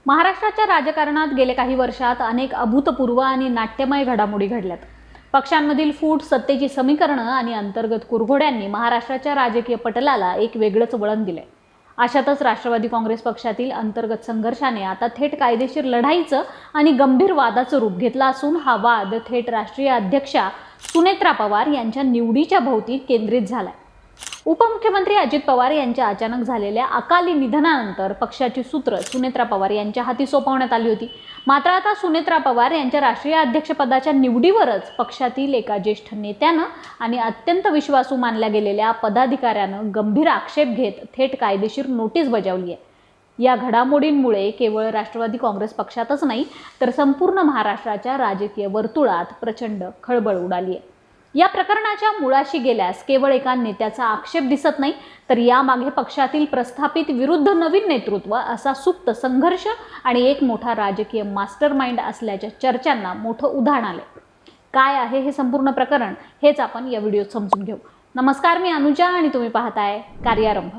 महाराष्ट्राच्या राजकारणात गेल्या काही वर्षात अनेक अभूतपूर्व आणि नाट्यमय घडामोडी घडल्यात। पक्षांमधील फूट, सत्तेची समीकरणं आणि अंतर्गत कुरघोड्यांनी महाराष्ट्राच्या राजकीय पटलाला एक वेगळंच वळण दिलंय। अशातच राष्ट्रवादी काँग्रेस पक्षातील अंतर्गत संघर्षाने आता थेट कायदेशीर लढाईचं आणि गंभीर वादाचं रूप घेतलं असून हा वाद थेट राष्ट्रीय अध्यक्षा सुनेत्रा पवार यांच्या निवडीच्या भोवती केंद्रित झालाय। उपमुख्यमंत्री अजित पवार यांच्या अचानक झालेल्या अकाली निधनानंतर पक्षाची सूत्र सुनेत्रा पवार यांच्या हाती सोपवण्यात आली होती। मात्र आता सुनेत्रा पवार यांच्या राष्ट्रीय अध्यक्षपदाच्या निवडीवरच पक्षातील एका ज्येष्ठ नेत्यानं आणि अत्यंत विश्वासू मानल्या गेलेल्या पदाधिकाऱ्यानं गंभीर आक्षेप घेत थेट कायदेशीर नोटीस बजावली आहे। या घडामोडींमुळे केवळ राष्ट्रवादी काँग्रेस पक्षातच नाही तर संपूर्ण महाराष्ट्राच्या राजकीय वर्तुळात प्रचंड खळबळ उडाली आहे। या प्रकरणाच्या मुळाशी गेल्यास केवळ एका नेत्याचा आक्षेप दिसत नाही तर यामागे पक्षातील प्रस्थापित विरुद्ध नवीन नेतृत्व असा सुप्त संघर्ष आणि एक मोठा राजकीय मास्टरमाइंड असल्याच्या चर्चांना मोठं उधाण आले। काय आहे हे संपूर्ण प्रकरण हेच आपण या व्हिडिओत समजून घेऊ। नमस्कार, मी अनुजा आणि तुम्ही पाहताय कार्यारंभ।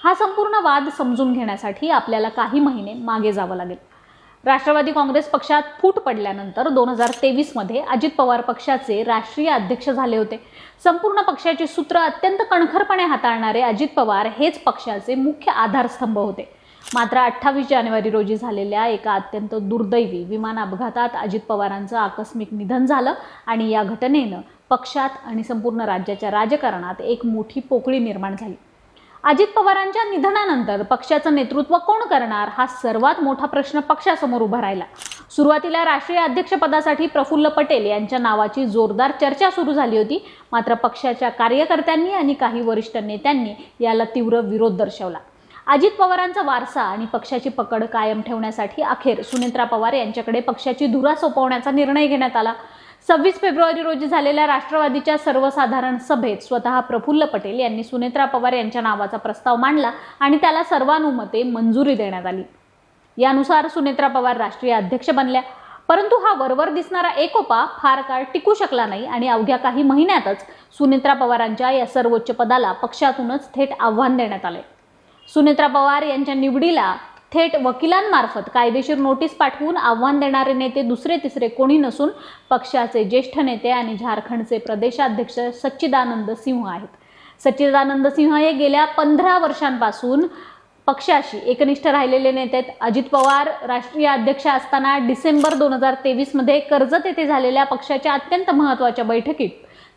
हा संपूर्ण वाद समजून घेण्यासाठी आपल्याला काही महिने मागे जावं लागेल। राष्ट्रवादी काँग्रेस पक्षात फूट पडल्यानंतर 2023 मध्ये अजित पवार पक्षाचे राष्ट्रीय अध्यक्ष झाले होते। संपूर्ण पक्षाची सूत्र अत्यंत कणखरपणे हाताळणारे अजित पवार हेच पक्षाचे मुख्य आधारस्तंभ होते। मात्र 28 जानेवारी रोजी झालेल्या एका अत्यंत दुर्दैवी विमान अपघातात अजित पवारांचं आकस्मिक निधन झालं आणि या घटनेनं पक्षात आणि संपूर्ण राज्याच्या राजकारणात एक मोठी पोकळी निर्माण झाली। अजित पवारांच्या निधनानंतर पक्षाचं नेतृत्व कोण करणार हा सर्वात मोठा प्रश्न पक्षासमोर उभा राहिला। सुरुवातीला राष्ट्रीय अध्यक्षपदासाठी प्रफुल्ल पटेल यांच्या नावाची जोरदार चर्चा सुरू झाली होती। मात्र पक्षाच्या कार्यकर्त्यांनी आणि काही वरिष्ठ नेत्यांनी याला तीव्र विरोध दर्शवला। अजित पवारांचा वारसा आणि पक्षाची पकड कायम ठेवण्यासाठी अखेर सुनेत्रा पवार यांच्याकडे पक्षाची धुरा सोपवण्याचा निर्णय घेण्यात आला। 26 फेब्रुवारी रोजी झालेल्या राष्ट्रवादीच्या सर्वसाधारण सभेत स्वतः प्रफुल्ल पटेल यांनी सुनेत्रा पवार यांच्या नावाचा प्रस्ताव मांडला आणि त्याला सर्वानुमते मंजुरी देण्यात आली। यानुसार सुनेत्रा पवार राष्ट्रीय अध्यक्ष बनल्या। परंतु हा वरवर दिसणारा एकोपा फार काळ टिकू शकला नाही आणि अवघ्या काही महिन्यातच सुनेत्रा पवारांच्या या सर्वोच्च पदाला पक्षातूनच थेट आव्हान देण्यात आले। सुनेत्रा पवार यांच्या निवडीला थेट वकिलांमार्फत कायदेशीर नोटीस पाठवून आव्हान देणारे नेते दुसरे तिसरे कोणी नसून पक्षाचे ज्येष्ठ नेते आणि झारखंडचे प्रदेशाध्यक्ष सच्चिदानंद सिंह आहेत। सच्चिदानंद सिंह हे गेल्या 15 वर्षांपासून पक्षाशी एकनिष्ठ राहिलेले नेते आहेत। अजित पवार राष्ट्रीय अध्यक्ष असताना डिसेंबर 2023 मध्ये कर्जत येथे झालेल्या पक्षाच्या अत्यंत महत्त्वाच्या बैठकीत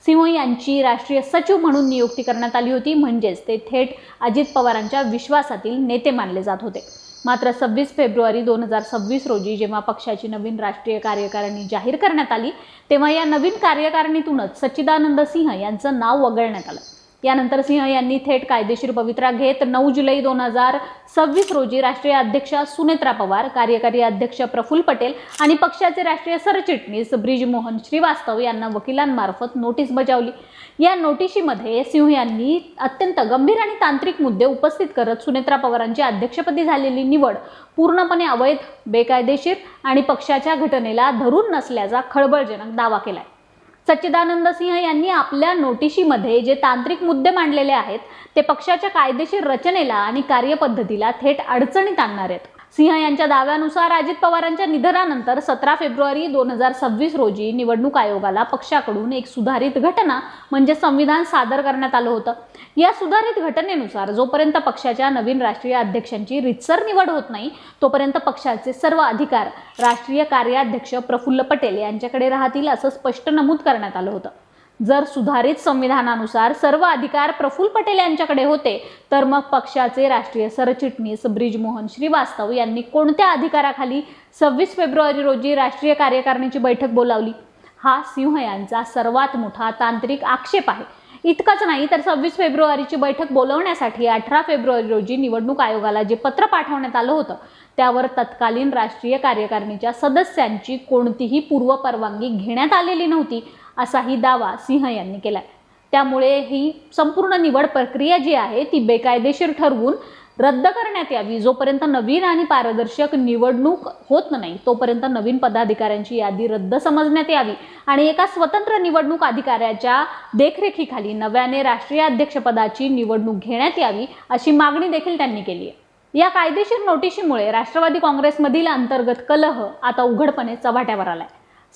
सिंह यांची राष्ट्रीय सचिव म्हणून नियुक्ती करण्यात आली होती। म्हणजेच ते थेट अजित पवारांच्या विश्वासातील नेते मानले जात होते। मात्र 26 फेब्रुवारी 2026 रोजी जेव्हा पक्षाची नवीन राष्ट्रीय कार्यकारिणी जाहीर करण्यात आली तेव्हा या नवीन कार्यकारिणीतूनच सच्चिदानंद सिंह यांचं नाव वगळण्यात आलं। यानंतर सिंह यांनी थेट कायदेशीर पवित्रा घेत 9 जुलै 2026 रोजी राष्ट्रीय अध्यक्ष सुनेत्रा पवार, कार्यकारी अध्यक्ष प्रफुल्ल पटेल आणि पक्षाचे राष्ट्रीय सरचिटणीस ब्रिजमोहन श्रीवास्तव यांना वकिलांमार्फत नोटीस बजावली। या नोटिशीमध्ये सिंह यांनी अत्यंत गंभीर आणि तांत्रिक मुद्दे उपस्थित करत सुनेत्रा पवारांची अध्यक्षपदी झालेली निवड पूर्णपणे अवैध, बेकायदेशीर आणि पक्षाच्या घटनेला धरून नसल्याचा खळबळजनक दावा केलाय। सच्चिदानंद सिंह यांनी आपल्या नोटिशीमध्ये जे तांत्रिक मुद्दे मांडलेले आहेत ते पक्षाच्या कायदेशीर रचनेला आणि कार्यपद्धतीला थेट अडचणीत आणणार आहेत। सिंह यांच्या दाव्यानुसार अजित पवारांच्या निधनानंतर 17 फेब्रुवारी 2026 रोजी निवडणूक आयोगाला पक्षाकडून एक सुधारित घटना म्हणजे संविधान सादर करण्यात आलं होतं। या सुधारित घटनेनुसार जोपर्यंत पक्षाच्या नवीन राष्ट्रीय अध्यक्षांची रितसर निवड होत नाही तोपर्यंत पक्षाचे सर्व अधिकार राष्ट्रीय कार्याध्यक्ष प्रफुल्ल पटेल यांच्याकडे राहतील असं स्पष्ट नमूद करण्यात आलं होतं। जर सुधारित संविधानानुसार सर्व अधिकार प्रफुल्ल पटेल यांच्याकडे होते तर मग पक्षाचे राष्ट्रीय सरचिटणीस ब्रिजमोहन श्रीवास्तव यांनी कोणत्या अधिकाराखाली 26 फेब्रुवारी रोजी राष्ट्रीय कार्यकारिणीची बैठक बोलावली? हा सिंह यांचा सर्वात मोठा तांत्रिक आक्षेप आहे। इतकंच नाही तर 26 फेब्रुवारीची बैठक बोलवण्यासाठी 18 फेब्रुवारी रोजी निवडणूक आयोगाला जे पत्र पाठवण्यात आलं होतं त्यावर तत्कालीन राष्ट्रीय कार्यकारिणीच्या सदस्यांची कोणतीही पूर्वपरवानगी घेण्यात आलेली नव्हती असाही दावा सिंह यांनी केलाय। त्यामुळे ही संपूर्ण निवड प्रक्रिया जी आहे ती बेकायदेशीर ठरवून रद्द करण्यात यावी। जोपर्यंत नवीन आणि पारदर्शक निवडणूक होत नाही तोपर्यंत नवीन पदाधिकाऱ्यांची यादी रद्द समजण्यात यावी आणि एका स्वतंत्र निवडणूक अधिकाऱ्याच्या देखरेखीखाली नव्याने राष्ट्रीय अध्यक्षपदाची निवडणूक घेण्यात यावी अशी मागणी देखील त्यांनी केली आहे। या कायदेशीर नोटिशीमुळे राष्ट्रवादी काँग्रेसमधील अंतर्गत कलह आता उघडपणे चव्हाट्यावर आलाय.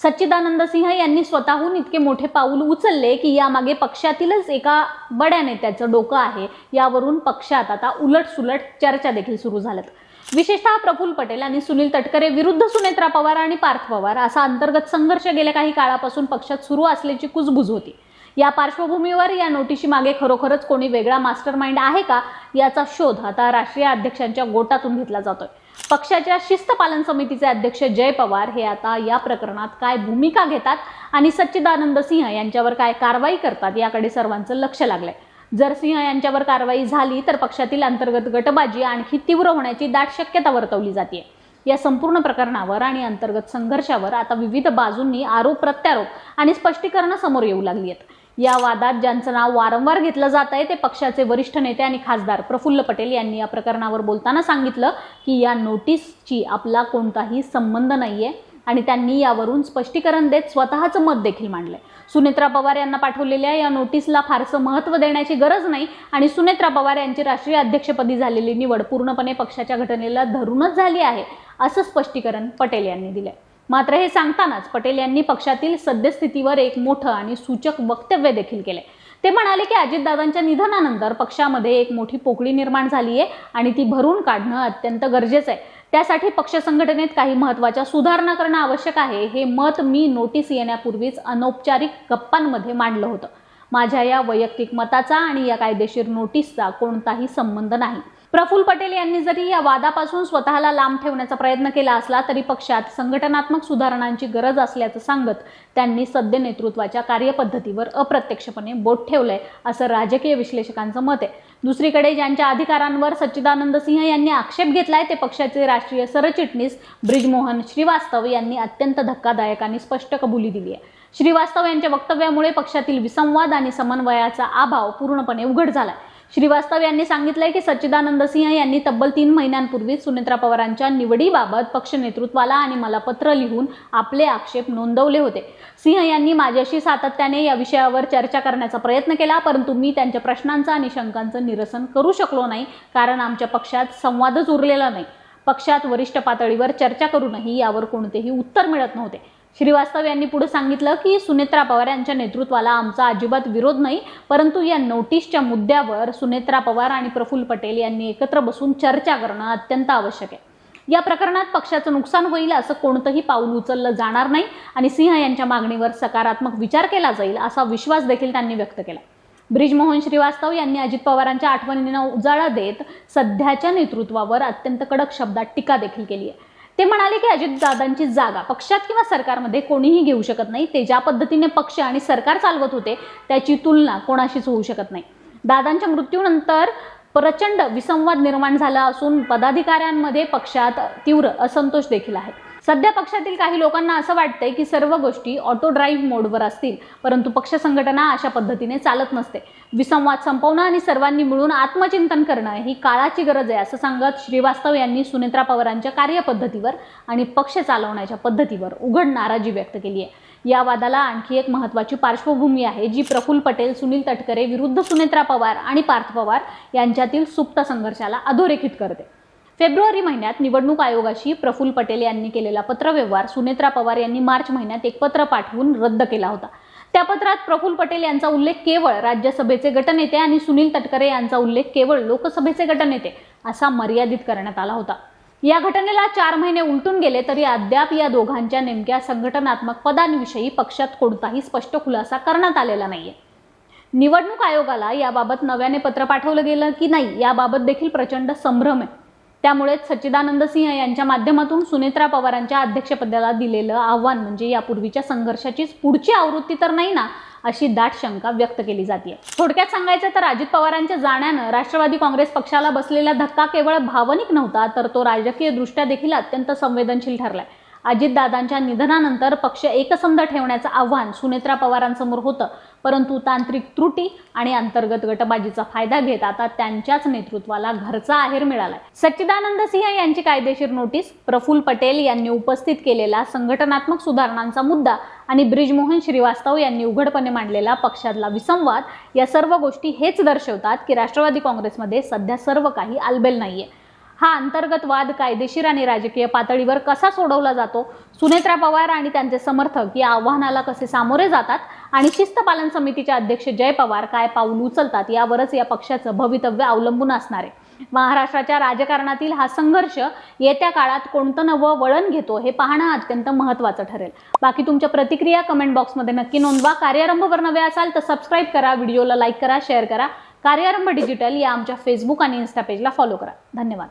सच्चिदानंद सिंह यांनी स्वतःहून इतके मोठे पाऊल उचलले की यामागे पक्षातीलच एका बड्या नेत्याचं डोकं आहे. यावरून पक्षात आता उलटसुलट चर्चा देखील सुरू झाल्यात. विशेषतः प्रफुल्ल पटेल आणि सुनील तटकरे विरुद्ध सुनेत्रा पवार आणि पार्थ पवार असा अंतर्गत संघर्ष गेल्या काही काळापासून पक्षात सुरू असल्याची कुजबूज होती. या पार्श्वभूमीवर या नोटिशी मागे खरोखरच कोणी वेगळा मास्टरमाइंड आहे का याचा शोध आता राष्ट्रीय अध्यक्षांच्या गोटातून घेतला जातोय. पक्षाच्या शिस्त पालन समितीचे अध्यक्ष जय पवार हे आता या प्रकरणात काय भूमिका घेतात आणि सच्चिदानंद सिंह यांच्यावर काय कारवाई करतात याकडे सर्वांचं लक्ष लागलंय. जर सिंह यांच्यावर कारवाई झाली तर पक्षातील अंतर्गत गटबाजी आणखी तीव्र होण्याची दाट शक्यता वर्तवली जाते. या संपूर्ण प्रकरणावर आणि अंतर्गत संघर्षावर आता विविध बाजूंनी आरोप प्रत्यारोप आणि स्पष्टीकरणं समोर येऊ लागली आहेत. या वादात ज्यांचं नाव वारंवार घेतलं जात आहे ते पक्षाचे वरिष्ठ नेते आणि खासदार प्रफुल्ल पटेल यांनी या प्रकरणावर बोलताना सांगितलं की या नोटीसची आपला कोणताही संबंध नाहीये आणि त्यांनी यावरून स्पष्टीकरण देत स्वतःचं मत देखील मांडलंय. सुनेत्रा पवार यांना पाठवलेल्या या नोटीसला फारसं महत्त्व देण्याची गरज नाही आणि सुनेत्रा पवार यांची राष्ट्रीय अध्यक्षपदी झालेली निवड पूर्णपणे पक्षाच्या घटनेला धरूनच झाली आहे असं स्पष्टीकरण पटेल यांनी दिलंय. मात्र हे सांगतानाच पटेल यांनी पक्षातील सद्यस्थितीवर एक मोठं आणि सूचक वक्तव्य देखील केले. ते म्हणाले की अजितदादांच्या निधनानंतर पक्षामध्ये एक मोठी पोकळी निर्माण झाली आहे आणि ती भरून काढणं अत्यंत गरजेचं आहे. त्यासाठी पक्ष संघटनेत काही महत्त्वाच्या सुधारणा करणं आवश्यक आहे. हे मत मी नोटीस येण्यापूर्वीच अनौपचारिक गप्पांमध्ये मांडलं होतं. माझ्या या वैयक्तिक मताचा आणि या कायदेशीर नोटीसचा कोणताही संबंध नाही. प्रफुल्ल पटेल यांनी जरी या वादापासून स्वतःला लांब ठेवण्याचा प्रयत्न केला असला तरी पक्षात संघटनात्मक सुधारणांची गरज असल्याचं सांगत त्यांनी सद्य नेतृत्वाच्या कार्यपद्धतीवर अप्रत्यक्षपणे बोट ठेवलंय असं राजकीय विश्लेषकांचं मत आहे. दुसरीकडे ज्यांच्या अधिकारांवर सच्चिदानंद सिंह यांनी आक्षेप घेतलाय ते पक्षाचे राष्ट्रीय सरचिटणीस ब्रिजमोहन श्रीवास्तव यांनी अत्यंत धक्कादायक आणि स्पष्ट कबुली दिली आहे. श्रीवास्तव यांच्या वक्तव्यामुळे पक्षातील विसंवाद आणि समन्वयाचा अभाव पूर्णपणे उघड झालाय. श्रीवास्तव यांनी सांगितलंय की सच्चिदानंद सिंह यांनी तब्बल 3 महिन्यांपूर्वी सुनेत्रा पवारांच्या निवडीबाबत पक्ष नेतृत्वाला आणि मला पत्र लिहून आपले आक्षेप नोंदवले होते. सिंह यांनी माझ्याशी सातत्याने या विषयावर चर्चा करण्याचा प्रयत्न केला परंतु मी त्यांच्या प्रश्नांचं आणि शंकांचं निरसन करू शकलो नाही कारण आमच्या पक्षात संवादच उरलेला नाही. पक्षात वरिष्ठ पातळीवर चर्चा करूनही यावर कोणतेही उत्तर मिळत नव्हते. श्रीवास्तव यांनी पुढे सांगितलं की सुनेत्रा पवार यांच्या नेतृत्वाला आमचा अजिबात विरोध नाही परंतु या नोटीसच्या मुद्द्यावर सुनेत्रा पवार आणि प्रफुल्ल पटेल यांनी एकत्र बसून चर्चा करणं अत्यंत आवश्यक आहे. या प्रकरणात पक्षाचं नुकसान होईल असं कोणतंही पाऊल उचललं जाणार नाही आणि सिंह यांच्या मागणीवर सकारात्मक विचार केला जाईल असा विश्वास देखील त्यांनी व्यक्त केला. ब्रिजमोहन श्रीवास्तव यांनी अजित पवारांच्या आठवणींना उजाळा देत सध्याच्या नेतृत्वावर अत्यंत कडक शब्दात टीका देखील केली आहे. ते म्हणाले की अजितदादांची जागा पक्षात किंवा सरकारमध्ये कोणीही घेऊ शकत नाही. ते ज्या पद्धतीने पक्ष आणि सरकार चालवत होते त्याची तुलना कोणाशीच होऊ शकत नाही. दादांच्या मृत्यूनंतर प्रचंड विसंवाद निर्माण झाला असून पदाधिकाऱ्यांमध्ये पक्षात तीव्र असंतोष देखील आहे. सध्या पक्षातील काही लोकांना असं वाटतंय की सर्व गोष्टी ऑटो ड्राईव्ह मोडवर असतील परंतु पक्ष संघटना अशा पद्धतीने चालत नसते. विसंवाद संपवणं आणि सर्वांनी मिळून आत्मचिंतन करणं ही काळाची गरज आहे असं सांगत श्रीवास्तव यांनी सुनेत्रा पवारांच्या कार्यपद्धतीवर आणि पक्ष चालवण्याच्या पद्धतीवर उघड नाराजी व्यक्त केली आहे. या वादाला आणखी एक महत्त्वाची पार्श्वभूमी आहे जी प्रफुल्ल पटेल सुनील तटकरे विरुद्ध सुनेत्रा पवार आणि पार्थ पवार यांच्यातील सुप्त संघर्षाला अधोरेखित करते. फेब्रुवारी महिन्यात निवडणूक आयोगाशी प्रफुल्ल पटेल यांनी केलेला पत्रव्यवहार सुनेत्रा पवार यांनी मार्च महिन्यात एक पत्र पाठवून रद्द केला होता. त्या पत्रात प्रफुल्ल पटेल यांचा उल्लेख केवळ राज्यसभेचे गटनेते आणि सुनील तटकरे यांचा उल्लेख केवळ लोकसभेचे गटनेते असा मर्यादित करण्यात आला होता. या घटनेला 4 महिने उलटून गेले तरी अद्याप या दोघांच्या नेमक्या संघटनात्मक पदांविषयी पक्षात कोणताही स्पष्ट खुलासा करण्यात आलेला नाहीये. निवडणूक आयोगाला याबाबत नव्याने पत्र पाठवलं गेलं की नाही याबाबत देखील प्रचंड संभ्रम आहे. त्यामुळेच सच्चिदानंद सिंह यांच्या माध्यमातून सुनेत्रा पवारांच्या अध्यक्षपदाला दिलेलं आव्हान म्हणजे यापूर्वीच्या संघर्षाचीच पुढची आवृत्ती तर नाही ना अशी दाट शंका व्यक्त केली जाते. थोडक्यात सांगायचं तर अजित पवारांच्या जाण्यानं राष्ट्रवादी काँग्रेस पक्षाला बसलेला धक्का केवळ भावनिक नव्हता तर तो राजकीय दृष्ट्या देखील अत्यंत संवेदनशील ठरलाय. अजितदादांच्या निधनानंतर पक्ष एकसंध ठेवण्याचं आव्हान सुनेत्रा पवारांसमोर होतं परंतु तांत्रिक त्रुटी आणि अंतर्गत गटबाजीचा फायदा घेत आता त्यांच्याच नेतृत्वाला घरचा आहेर मिळालाय. सच्चिदानंद सिंह यांची कायदेशीर नोटीस, प्रफुल्ल पटेल यांनी उपस्थित केलेला संघटनात्मक सुधारणांचा मुद्दा आणि ब्रिजमोहन श्रीवास्तव यांनी उघडपणे मांडलेला पक्षातला विसंवाद या सर्व गोष्टी हेच दर्शवतात की राष्ट्रवादी काँग्रेसमध्ये सध्या सर्व काही आलबेल नाहीये. हा अंतर्गत वाद कायदेशीर आणि राजकीय पातळीवर कसा सोडवला जातो, सुनेत्रा पवार आणि त्यांचे समर्थक या आव्हानाला कसे सामोरे जातात आणि शिस्त पालन समितीचे अध्यक्ष जय पवार काय पाऊल उचलतात यावरच या पक्षाचं भवितव्य अवलंबून असणार आहे. महाराष्ट्राच्या राजकारणातील हा संघर्ष येत्या काळात कोणतं नवं वळण घेतो हे पाहणं अत्यंत महत्त्वाचं ठरेल. बाकी तुमच्या प्रतिक्रिया कमेंट बॉक्समध्ये नक्की नोंदवा. कार्यारंभवर नवे असाल तर सबस्क्राईब करा, व्हिडिओला लाईक करा, शेअर करा. कार्यारंभ डिजिटल या आमच्या फेसबुक आणि इन्स्टा पेजला फॉलो करा. धन्यवाद.